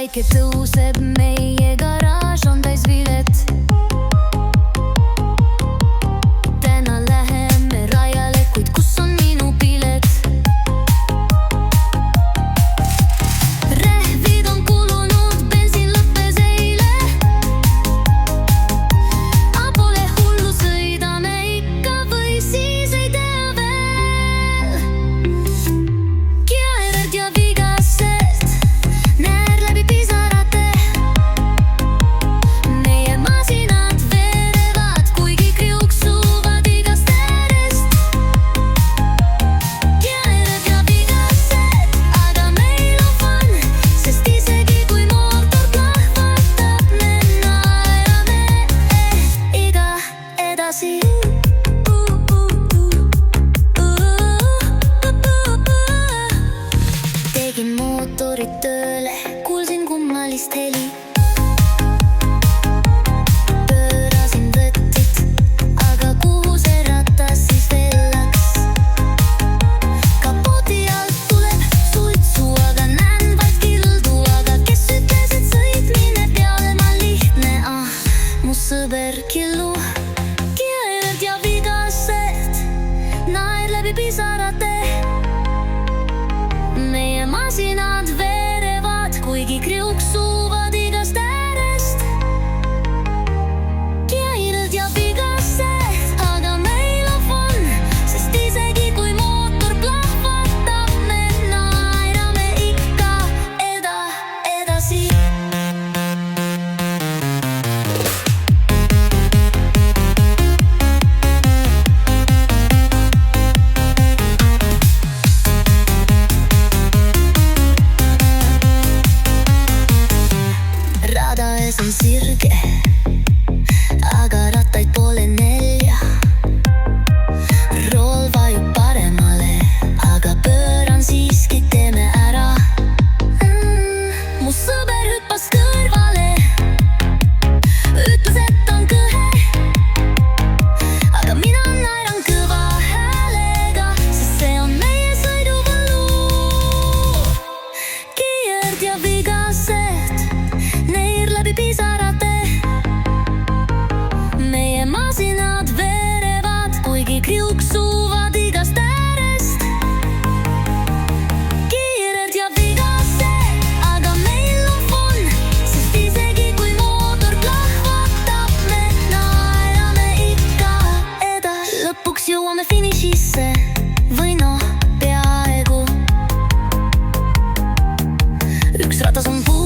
päike tõuseb, meie garaaž on täis vilet. Täna läheme rajale, kuid kus on minu pilet? Rehvid on kulunud, bensiin lõppes eile. A pole hullu, sõidame ikka või siis ei tea veel. Keered ja vigased, näer läbi pisarate. Meie masinad veerevad, kuigi kriuksuvad igast äärest. Keered ja vigased, aga meil on fun, sest isegi kui mootor plahvatab, me naerame iga edasi. Tegin mootorit tööle, kuulsin kummalist heli. Pöörasin võtit, aga kuhu see ratas siis veel läks? Kapoti alt tuleb suitsu, aga näen vaid kildu. Aga kes ütles, et sõitmine peab olema lihtne? Mu sõber Killu. Keered ja vigased, naer läbi pisarate. Meie masinad veerevad, kuigi kriuksuvad igast äärest. Keered ja vigased, aga meil on fun, sest isegi kui mootor plahvatab, me naerame ikka edasi. Rada ees on sirge, aga rattaid pole nelja. Rool vajub paremale, aga pööran siiski, teeme ära. Mu sõber hüppas kõrvale, ütles, et on kõhe. Aga mina naeran kõva häälega, sest see on meie sõiduvõlu. Keered ja vigased, neer läbi pisarate. Meie masinad veerevad, kuigi kriuksuvad igast äärest. Keered ja vigased, aga meil on fun, sest isegi kui mootor plahvatab, me naerame ikka Lõpuks jõuame finišisse, või noh, peaaegu. Üks ratas on puu